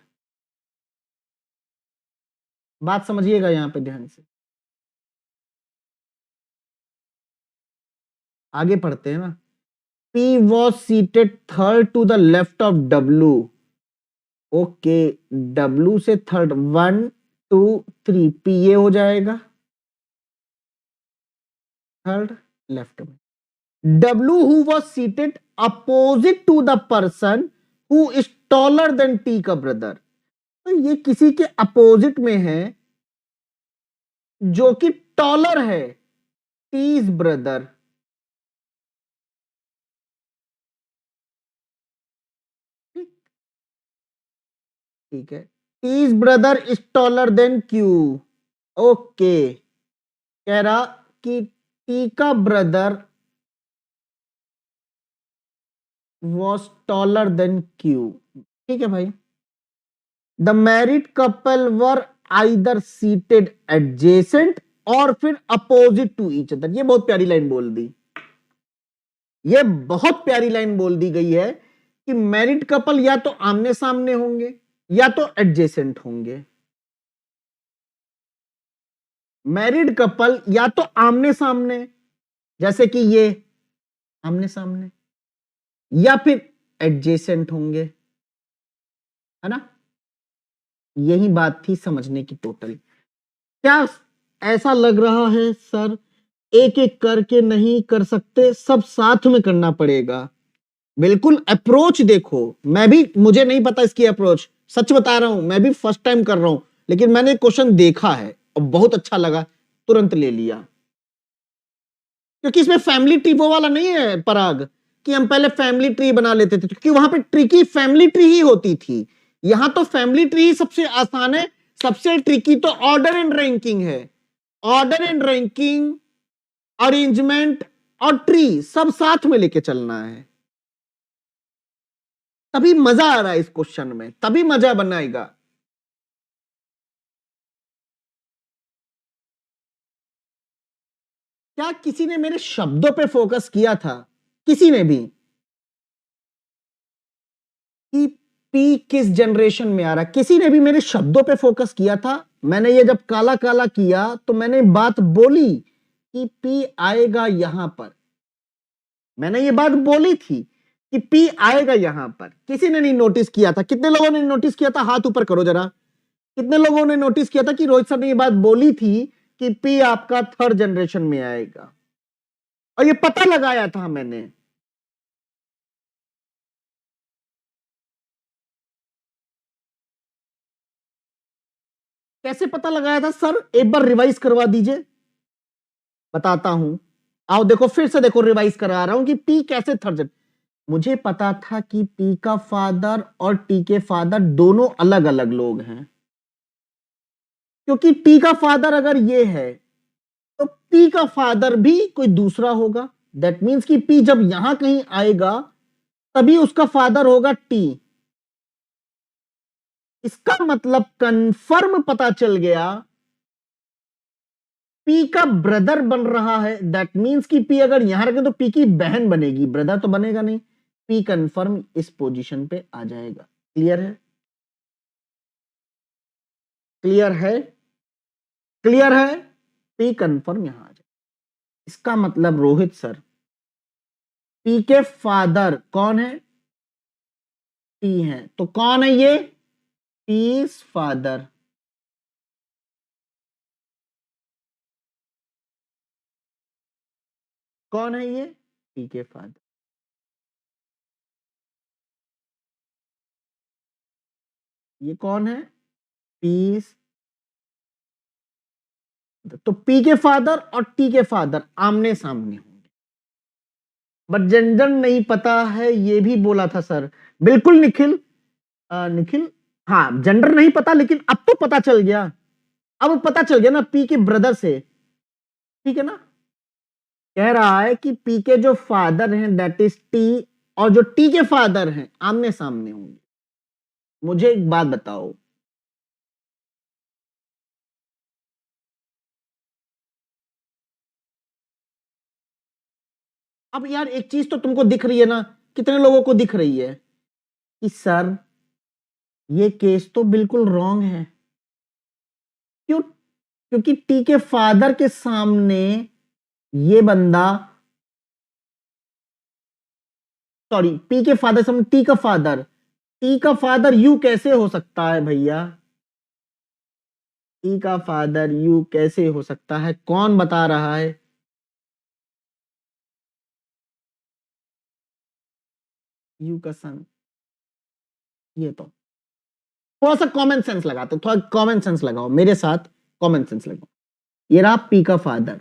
बात समझिएगा यहां पे ध्यान से। आगे पढ़ते हैं ना। P was seated third to the left of W. Okay, W से थर्ड, 1 2 3, P ये हो जाएगा थर्ड लेफ्ट में। W who was seated opposite to the person who is taller than T का ब्रदर, तो ये किसी के अपोजिट में है जो कि टॉलर है T's ब्रदर। ठीक है, T's brother is taller than Q। Okay, कह रहा कि T का brother was taller than Q। ठीक है भाई, the married couple were either seated adjacent और फिर अपोजिट टू ईच अदर। ये बहुत प्यारी लाइन बोल दी, ये बहुत प्यारी लाइन बोल दी गई है कि मैरिड कपल या तो आमने सामने होंगे या तो एडजेसेंट होंगे। मैरिड कपल या तो आमने सामने, जैसे कि ये आमने सामने, या फिर एडजेसेंट होंगे, है ना। यही बात थी समझने की टोटल। क्या ऐसा लग रहा है सर एक एक करके नहीं कर सकते, सब साथ में करना पड़ेगा? बिल्कुल अप्रोच देखो, मैं भी, मुझे नहीं पता इसकी अप्रोच, सच बता रहा हूं, मैं भी फर्स्ट टाइम कर रहा हूं, लेकिन मैंने क्वेश्चन देखा है और बहुत अच्छा लगा, तुरंत ले लिया। क्योंकि इसमें फैमिली ट्री वो वाला नहीं है पराग, कि हम पहले फैमिली ट्री बना लेते थे, क्योंकि वहां पे ट्रिकी फैमिली ट्री ही होती थी। यहां तो फैमिली ट्री ही सबसे आसान है, सबसे ट्रिकी तो ऑर्डर एंड रैंकिंग है। ऑर्डर एंड रैंकिंग, अरेंजमेंट और ट्री सब साथ में लेके चलना है, तभी मजा आ रहा है इस क्वेश्चन में, तभी मजा बनाएगा। क्या किसी ने मेरे शब्दों पे फोकस किया था? किसी ने भी? कि पी किस जनरेशन में आ रहा है, किसी ने भी मेरे शब्दों पे फोकस किया था? मैंने ये जब काला काला किया तो मैंने बात बोली कि पी आएगा यहां पर, मैंने ये बात बोली थी कि पी आएगा यहां पर। किसी ने नहीं नोटिस किया था? कितने लोगों ने नोटिस किया था? हाथ ऊपर करो जरा। कितने लोगों ने नोटिस किया था कि रोहित सर ने ये बात बोली थी कि पी आपका थर्ड जनरेशन में आएगा, और ये पता लगाया था मैंने। कैसे पता लगाया था सर? एक बार रिवाइज करवा दीजिए, बताता हूं। आओ देखो, फिर से देखो, रिवाइज करा रहा हूं कि पी कैसे थर्ड। मुझे पता था कि पी का फादर और टी के फादर दोनों अलग अलग लोग हैं, क्योंकि टी का फादर अगर ये है तो पी का फादर भी कोई दूसरा होगा। दैट मीन्स कि पी जब यहां कहीं आएगा तभी उसका फादर होगा टी। इसका मतलब कंफर्म पता चल गया, पी का ब्रदर बन रहा है। दैट मीन्स कि पी अगर यहां रखें तो पी की बहन बनेगी, ब्रदर तो बनेगा नहीं। पी कंफर्म इस पोजीशन पे आ जाएगा। क्लियर है? क्लियर है? क्लियर है? पी कंफर्म यहां आ जाए। इसका मतलब रोहित सर, पी के फादर कौन है? पी है, तो कौन है ये? P's father. कौन है ये? पी के फादर। ये कौन है? पीस। तो पी के फादर और टी के फादर आमने सामने होंगे, बट जेंडर नहीं पता है, ये भी बोला था सर। बिल्कुल निखिल, निखिल, हाँ जेंडर नहीं पता, लेकिन अब तो पता चल गया। अब पता चल गया ना, पी के ब्रदर से। ठीक है ना? कह रहा है कि पी के जो फादर हैं दैट इज टी, और जो टी के फादर हैं आमने सामने होंगे। मुझे एक बात बताओ, अब यार एक चीज तो तुमको दिख रही है ना, कितने लोगों को दिख रही है कि सर ये केस तो बिल्कुल रॉन्ग है। क्यों? क्योंकि टी के फादर के सामने ये बंदा, सॉरी, पी के फादर सामने टी का फादर, टी का फादर यू कैसे हो सकता है भैया? टी का फादर यू कैसे हो सकता है? कौन बता रहा है? यू का सन, ये तो थोड़ा सा कॉमन सेंस लगाते, थोड़ा कॉमन सेंस लगाओ मेरे साथ, कॉमन सेंस लगाओ। ये रहा पी का फादर,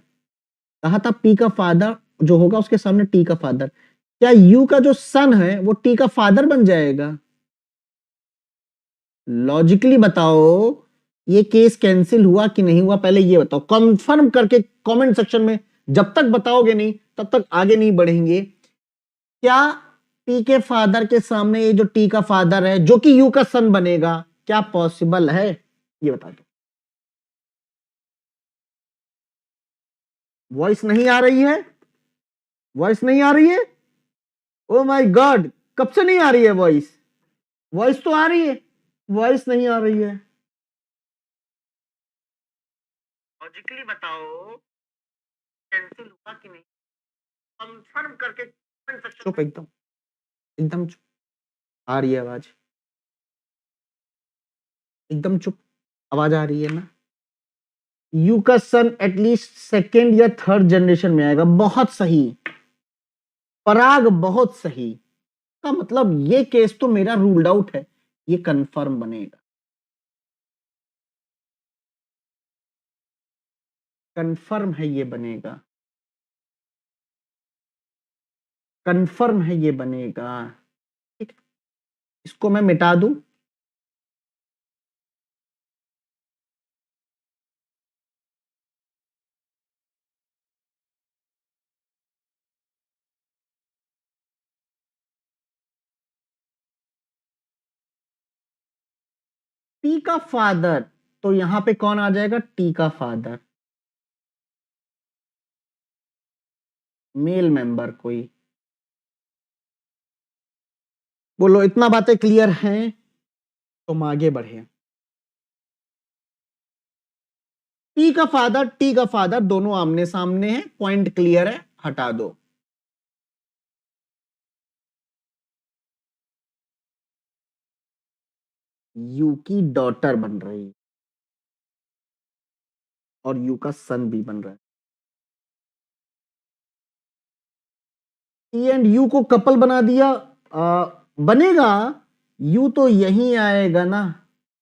कहा था पी का फादर जो होगा उसके सामने टी का फादर, क्या यू का जो सन है वो टी का फादर बन जाएगा? लॉजिकली बताओ, ये केस कैंसिल हुआ कि नहीं हुआ, पहले ये बताओ कंफर्म करके कमेंट सेक्शन में। जब तक बताओगे नहीं तब तक आगे नहीं बढ़ेंगे। क्या टी के फादर के सामने ये जो टी का फादर है जो कि यू का सन बनेगा, क्या पॉसिबल है? ये बता दो। वॉइस नहीं आ रही है? वॉइस नहीं आ रही है? ओ माय गॉड, कब से नहीं आ रही है वॉइस? वॉइस तो आ रही है, वॉइस नहीं आ रही है। लॉजिकली बताओ, कैंसिल हुआ कि नहीं, कंफर्म करके कमेंट सेक्शन। चुप एकदम, एकदम चुप। आ रही है आवाज? एकदम चुप। आवाज आ रही है ना? यू का सन एटलीस्ट सेकेंड या थर्ड जनरेशन में आएगा। बहुत सही पराग, बहुत सही। का मतलब ये केस तो मेरा रूल्ड आउट है, ये कंफर्म बनेगा, कंफर्म है ये बनेगा, कंफर्म है ये बनेगा। ठीक, इसको मैं मिटा दूं, टी का फादर, तो यहां पे कौन आ जाएगा, टी का फादर, मेल मेंबर कोई। बोलो इतना बातें क्लियर हैं, तो हम आगे बढ़े। टी का फादर दोनों आमने सामने हैं, पॉइंट क्लियर है, हटा दो। यू की डॉटर बन रही है और यू का सन भी बन रहा है। टी एंड यू को कपल बना दिया, बनेगा, यू तो यही आएगा ना,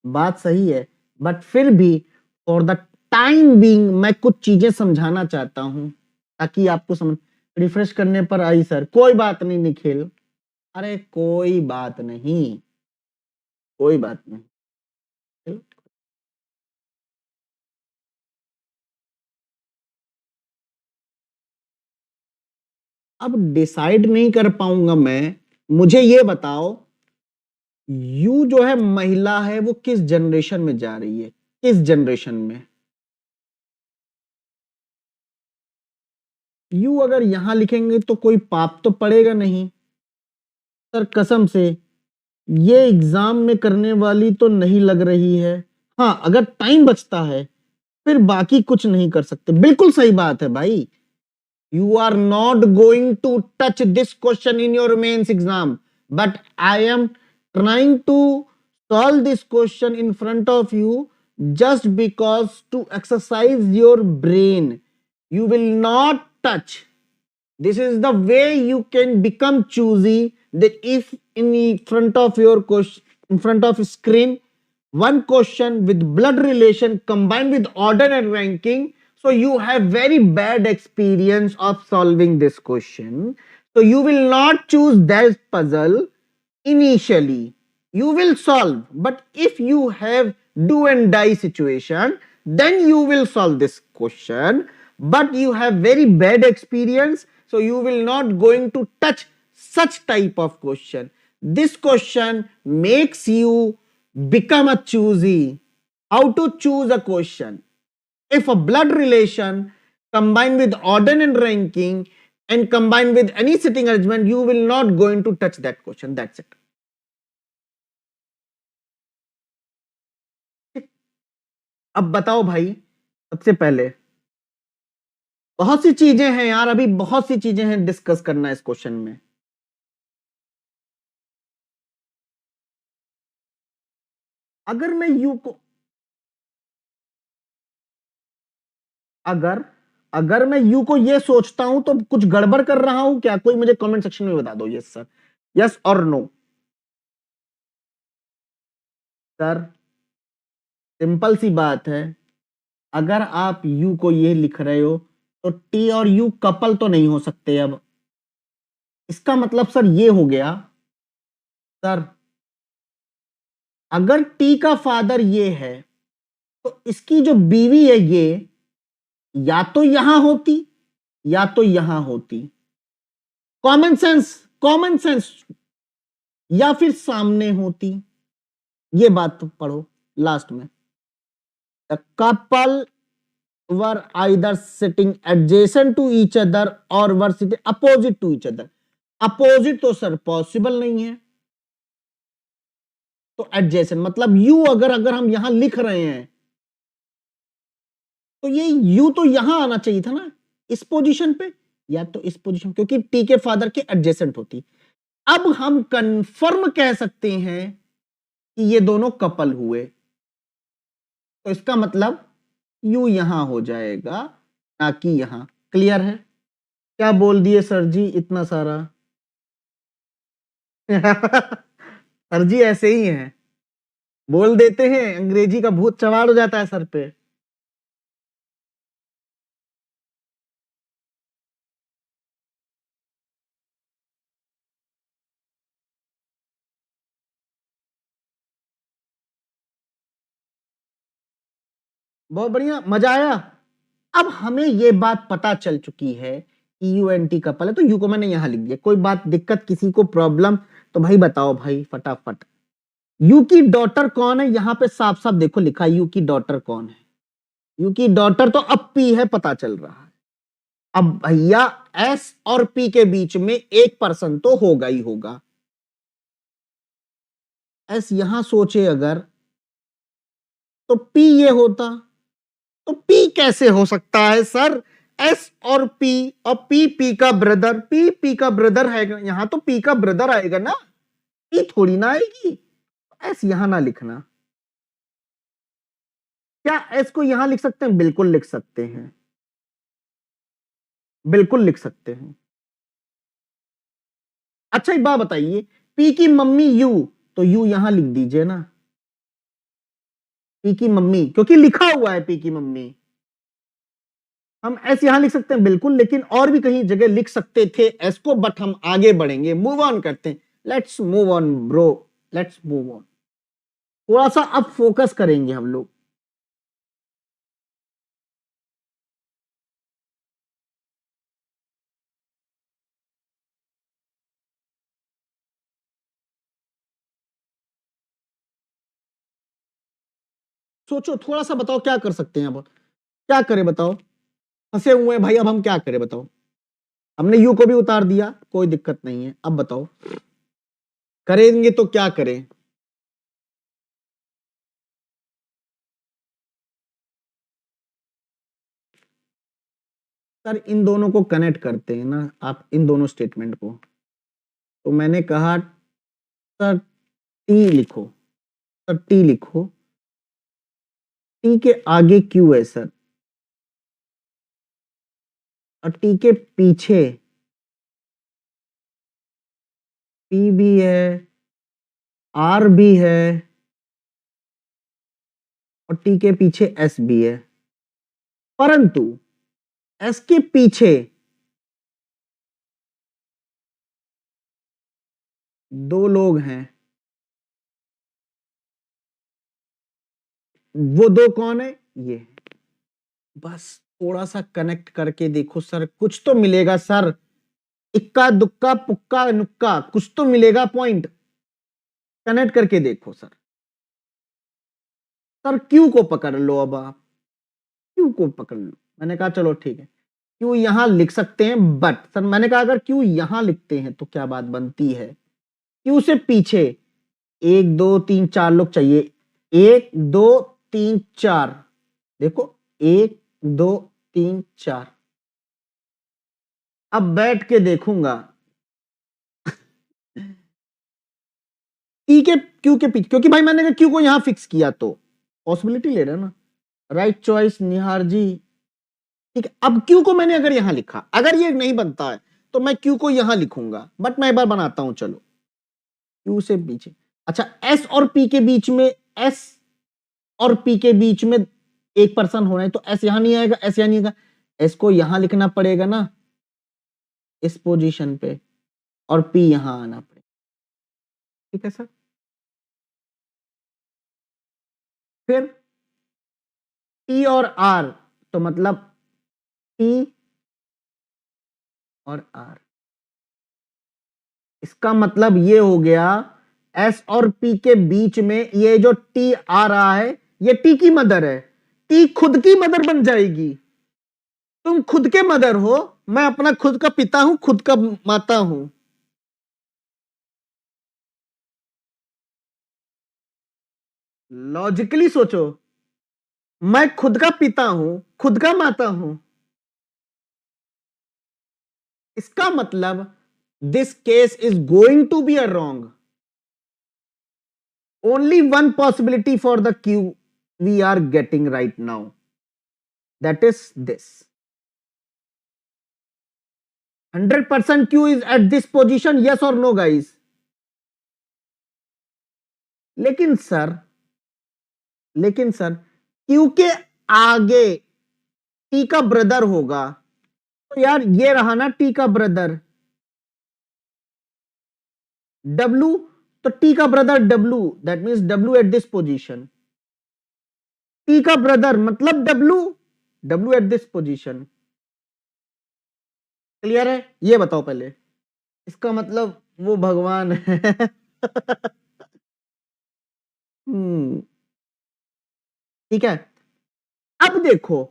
बात सही है, बट फिर भी फॉर द टाइम बीइंग मैं कुछ चीजें समझाना चाहता हूं ताकि आपको समझ। रिफ्रेश करने पर आई सर, कोई बात नहीं निखिल, अरे कोई बात नहीं, कोई बात नहीं। अब डिसाइड नहीं कर पाऊंगा मैं, मुझे ये बताओ, यू जो है महिला है, वो किस जनरेशन में जा रही है, किस जनरेशन में। यू अगर यहां लिखेंगे तो कोई पाप तो पड़ेगा नहीं सर, कसम से ये एग्जाम में करने वाली तो नहीं लग रही है। हाँ अगर टाइम बचता है फिर बाकी कुछ नहीं कर सकते, बिल्कुल सही बात है भाई। You are not going to touch this question in your mains exam, but I am trying to solve this question in front of you just because to exercise your brain. You will not touch. This is the way you can become choosy, that if in front of your question, in front of screen, one question with blood relation combined with order and ranking, so you have very bad experience of solving this question, so you will not choose that puzzle initially, you will solve, but if you have do and die situation, then you will solve this question, but you have very bad experience, so you will not going to touch such type of question. This question makes you become a choosy. How to choose a question? If a blood relation combined with order and ranking and combined with any sitting arrangement, you will not going to touch that question. That's it. अब बताओ भाई, सबसे पहले बहुत सी चीजें हैं यार, अभी बहुत सी चीजें हैं डिस्कस करना इस क्वेश्चन में। अगर मैं यू को अगर अगर मैं यू को ये सोचता हूं तो कुछ गड़बड़ कर रहा हूं क्या, कोई मुझे कमेंट सेक्शन में बता दो, यस सर, यस और नो। सर सिंपल सी बात है, अगर आप यू को ये लिख रहे हो तो टी और यू कपल तो नहीं हो सकते। अब इसका मतलब सर ये हो गया, सर अगर टी का फादर ये है तो इसकी जो बीवी है ये या तो यहां होती या तो यहां होती, कॉमन सेंस, कॉमन सेंस, या फिर सामने होती। ये बात तो पढ़ो लास्ट में, the couple were either sitting adjacent to each other और were sitting opposite to each other. Opposite तो सर पॉसिबल नहीं है, तो एडजेसेंट मतलब यू अगर अगर हम यहां लिख रहे हैं तो ये यू तो यहां आना चाहिए था ना, इस पोजीशन पे या तो इस पोजीशन, क्योंकि टी के फादर के एडजेसेंट होती। अब हम कंफर्म कह सकते हैं कि ये दोनों कपल हुए, तो इसका मतलब यू यहां हो जाएगा ना कि यहां। क्लियर है? क्या बोल दिए सर जी इतना सारा? सर जी ऐसे ही हैं, बोल देते हैं, अंग्रेजी का भूत सवार हो जाता है सर पे। बहुत बढ़िया, मजा आया। अब हमें ये बात पता चल चुकी है कि यू एन टी कपल है, तो यू को मैंने यहां लिख दिया। कोई बात, दिक्कत, किसी को प्रॉब्लम तो भाई बताओ भाई फटाफट। यू की डॉटर कौन है, यहां पे साफ साफ देखो लिखा है, यू की डॉटर कौन है। यू की डॉटर तो अब पी है, पता चल रहा है। अब भैया एस और पी के बीच में एक पर्सन तो होगा ही होगा। एस यहां सोचे अगर, तो पी ये होता, तो पी कैसे हो सकता है सर? एस और पी, और पी पी का ब्रदर, पी पी का ब्रदर है, यहां तो पी का ब्रदर आएगा ना, पी थोड़ी ना आएगी। एस यहां ना लिखना। क्या एस को यहां लिख सकते हैं? बिल्कुल लिख सकते हैं, बिल्कुल लिख सकते हैं। अच्छा एक बात बताइए, पी की मम्मी यू, तो यू यहां लिख दीजिए ना, पी की मम्मी, क्योंकि लिखा हुआ है पी की मम्मी। हम एस यहां लिख सकते हैं बिल्कुल, लेकिन और भी कहीं जगह लिख सकते थे एस को, बट हम आगे बढ़ेंगे, मूव ऑन करते हैं। Let's move on bro, let's move on. थोड़ा सा अब फोकस करेंगे हम लोग। सोचो थोड़ा सा, बताओ क्या कर सकते हैं अब, क्या करें बताओ। फंसे हुए हैं भाई, अब हम क्या करें बताओ। हमने यू को भी उतार दिया, कोई दिक्कत नहीं है, अब बताओ करेंगे तो क्या करें। सर इन दोनों को कनेक्ट करते हैं ना, आप इन दोनों स्टेटमेंट को। तो मैंने कहा सर टी लिखो, सर टी लिखो, टी के आगे क्यू है सर, और टी के पीछे पी भी है, आर भी है, और टी के पीछे एस भी है। परंतु एस के पीछे दो लोग हैं, वो दो कौन है? ये। बस थोड़ा सा कनेक्ट करके देखो सर, कुछ तो मिलेगा सर, इक्का दुक्का पुक्का नुक्का कुछ तो मिलेगा पॉइंट। कनेक्ट करके देखो सर। सर क्यू को पकड़ लो, अब आप क्यू को पकड़ लो। मैंने कहा चलो ठीक है, क्यू यहां लिख सकते हैं, बट सर मैंने कहा अगर क्यू यहां लिखते हैं तो क्या बात बनती है। क्यू से पीछे एक दो तीन चार लोग चाहिए, एक दो तीन चार, देखो एक दो तीन चार। अब बैठ के देखूंगा टी के क्यू के पीछे, क्योंकि भाई मैंने कहा क्यू को यहां फिक्स किया तो पॉसिबिलिटी ले रहा है ना। राइट चॉइस निहार जी। ठीक है, अब क्यू को मैंने अगर यहां लिखा, अगर ये नहीं बनता है तो मैं क्यू को यहां लिखूंगा, बट मैं एक बार बनाता हूं चलो। क्यू से पीछे, अच्छा एस और पी के बीच में, एस और पी के बीच में एक पर्सन होना है, तो एस यहां नहीं आएगा, एस यहां नहीं आएगा, एस को यहां लिखना पड़ेगा ना इस पोजीशन पे, और पी यहां आना पड़ेगा। ठीक है सर। फिर टी और आर, तो मतलब टी और आर, इसका मतलब ये हो गया एस और पी के बीच में ये जो टी आ रहा है, ये टी की मदर है, टी खुद की मदर बन जाएगी। तुम खुद के मदर हो, मैं अपना खुद का पिता हूं, खुद का माता हूं। लॉजिकली सोचो, मैं खुद का पिता हूं, खुद का माता हूं, इसका मतलब this case is going to be a wrong. Only one possibility for the Q we are getting right now, that is this. 100% Q is at this position, yes or no guys? लेकिन सर क्यू के आगे टी का ब्रदर होगा, तो यार ये रहा ना टी का ब्रदर डब्लू, तो टी का brother W, that means W at this position, T का ब्रदर मतलब W, W at this position. Clear है? ये बताओ पहले, इसका मतलब वो भगवान है। ठीक है। अब देखो,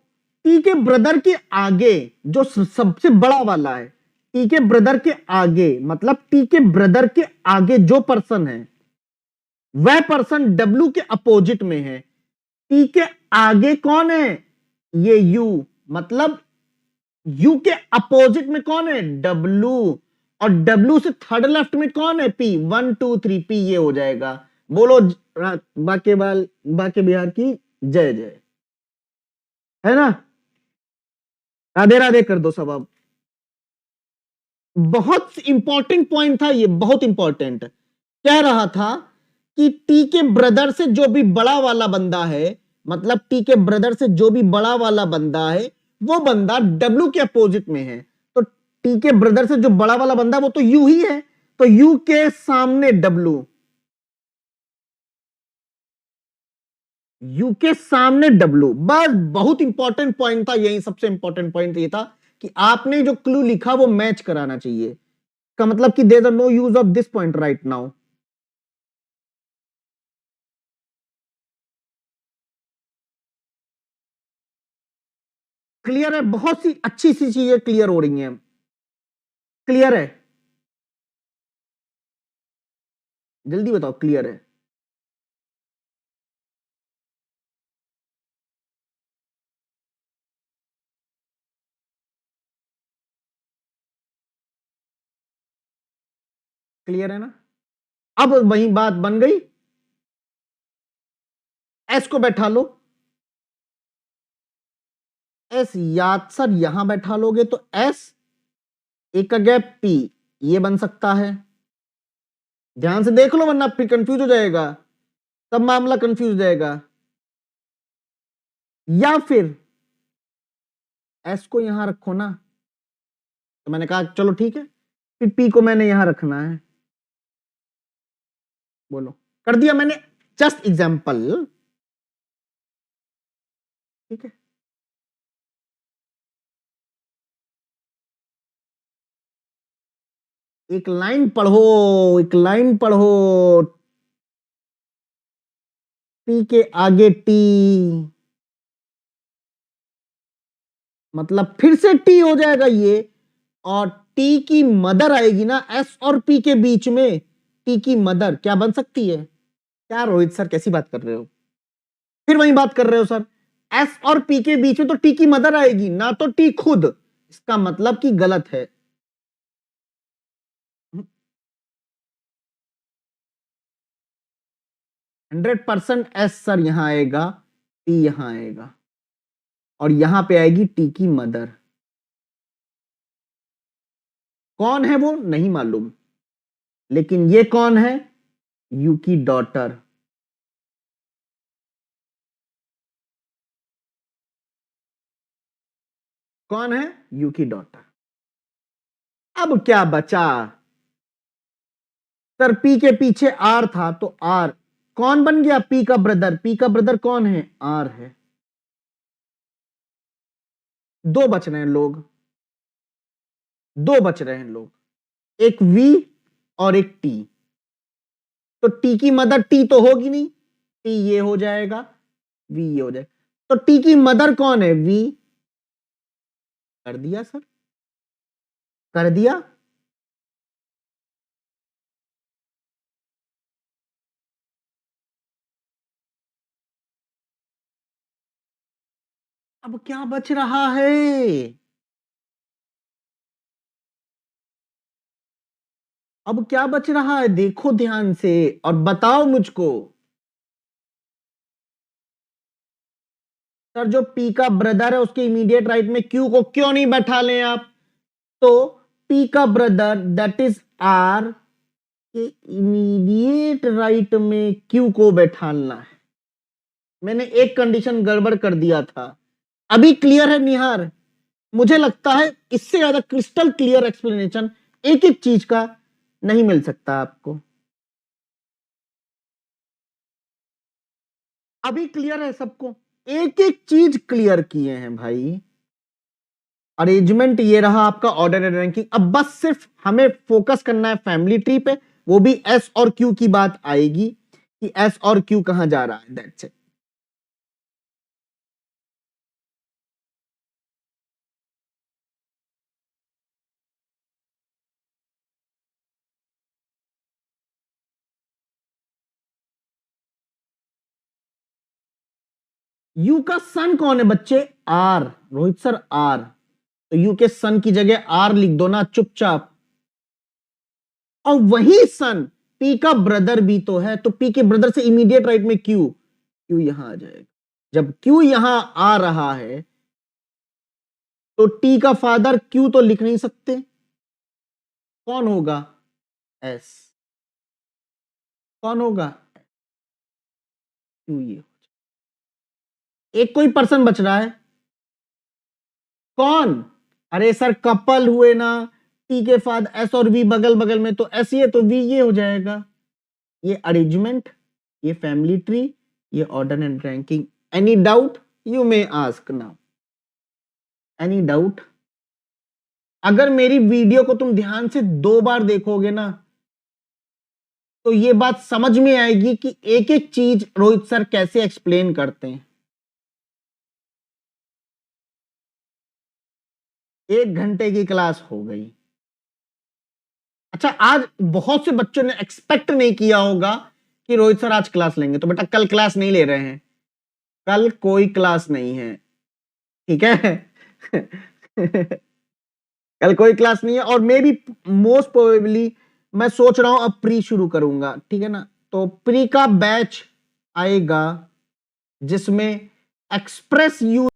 टी के ब्रदर के आगे जो सबसे बड़ा वाला है, टी के ब्रदर के आगे मतलब टी के ब्रदर के आगे जो पर्सन है वह पर्सन डब्लू के अपोजिट में है। टी के आगे कौन है? ये यू, मतलब यू के अपोजिट में कौन है? डब्लू, और डब्लू से थर्ड लेफ्ट में कौन है? पी, 1 2 3 पी, ये हो जाएगा। बोलो बाके बिहार की जय जय, है ना? राधे राधे कर दो सब। अब बहुत इंपॉर्टेंट पॉइंट था ये, बहुत इंपॉर्टेंट। कह रहा था कि टी के ब्रदर से जो भी बड़ा वाला बंदा है, मतलब टी के ब्रदर से जो भी बड़ा वाला बंदा है वो बंदा डब्लू के अपोजिट में है। तो टी के ब्रदर से जो बड़ा वाला बंदा वो तो यू ही है, तो यू के सामने डब्लू, यू के सामने डब्लू। बस बहुत इंपॉर्टेंट पॉइंट था, यही सबसे इंपॉर्टेंट पॉइंट ये था कि आपने जो क्लू लिखा वो मैच कराना चाहिए। का मतलब कि there is no use of this point right now. Clear है? बहुत सी अच्छी सी चीजें क्लियर हो रही हैं। क्लियर है? जल्दी बताओ, क्लियर है? क्लियर है ना? अब वही बात बन गई, एस को बैठा लो, एस याद सर यहां बैठा लोगे तो एस, एक का गैप पी, ये बन सकता है। ध्यान से देख लो वरना फिर कंफ्यूज हो जाएगा, तब मामला कंफ्यूज हो जाएगा। या फिर एस को यहां रखो ना, तो मैंने कहा चलो ठीक है, फिर पी को मैंने यहां रखना है। बोलो, कर दिया मैंने, जस्ट एग्जांपल। ठीक है, एक लाइन पढ़ो, एक लाइन पढ़ो, पी के आगे टी, मतलब फिर से टी हो जाएगा ये, और टी की मदर आएगी ना एस और पी के बीच में, टी की मदर क्या बन सकती है? क्या रोहित सर कैसी बात कर रहे हो? फिर वही बात कर रहे हो सर, एस और पी के बीच में तो टी की मदर आएगी ना, तो टी खुद, इसका मतलब कि गलत है। 100% एस सर यहां आएगा, टी यहां आएगा, और यहां पे आएगी टी की मदर। कौन है वो नहीं मालूम, लेकिन ये कौन है? यू की डॉटर। कौन है? यू की डॉटर। अब क्या बचा सर? पी के पीछे आर था, तो आर कौन बन गया? पी का ब्रदर। पी का ब्रदर कौन है? आर है। दो बच रहे हैं लोग, दो बच रहे हैं लोग, एक वी और एक टी। तो टी की मदर टी तो होगी नहीं, टी ये हो जाएगा, वी ये हो जाएगा, तो टी की मदर कौन है? वी। कर दिया सर, कर दिया। अब क्या बच रहा है? अब क्या बच रहा है? देखो ध्यान से और बताओ मुझको। सर जो पी का ब्रदर है उसके इमीडिएट राइट में क्यू को क्यों नहीं बैठा लें आप? तो पी का ब्रदर दैट इज आर कि इमीडिएट राइट में क्यू को बैठाना है। मैंने एक कंडीशन गड़बड़ कर दिया था। अभी क्लियर है निहार? मुझे लगता है इससे ज्यादा क्रिस्टल क्लियर एक्सप्लेनेशन एक एक चीज का नहीं मिल सकता आपको। अभी क्लियर है सबको? एक एक चीज क्लियर किए हैं भाई। अरेंजमेंट ये रहा आपका ऑर्डर रैंकिंग। अब बस सिर्फ हमें फोकस करना है फैमिली ट्री पे, वो भी एस और क्यू की बात आएगी कि एस और क्यू कहां जा रहा है। That's it. यू का सन कौन है बच्चे? आर। रोहित सर आर, तो यू के सन की जगह आर लिख दो ना चुपचाप। और वही सन पी का ब्रदर भी तो है, तो पी के ब्रदर से इमीडिएट राइट में क्यू, क्यू यहां आ जाएगा। जब क्यू यहां आ रहा है तो टी का फादर क्यू तो लिख नहीं सकते। कौन होगा? एस। कौन होगा? क्यू। ये एक कोई पर्सन बच रहा है। कौन? अरे सर कपल हुए ना, टी के फादर एस और वी बगल बगल में, तो एस ये तो वी ये हो जाएगा। ये अरेंजमेंट, ये फैमिली ट्री, ये order and ranking. Any doubt? You may ask now. Any doubt? अगर मेरी वीडियो को तुम ध्यान से 2 बार देखोगे ना, तो ये बात समझ में आएगी कि एक एक चीज रोहित सर कैसे एक्सप्लेन करते हैं। 1 घंटे की क्लास हो गई। अच्छा, आज बहुत से बच्चों ने एक्सपेक्ट नहीं किया होगा कि रोहित सर आज क्लास लेंगे, तो बेटा कल क्लास नहीं ले रहे हैं। कल कोई क्लास नहीं है, ठीक है? कल कोई क्लास नहीं है, और मे बी मोस्ट प्रोबेबली मैं सोच रहा हूं अब प्री शुरू करूंगा, ठीक है ना? तो प्री का बैच आएगा जिसमें एक्सप्रेस यू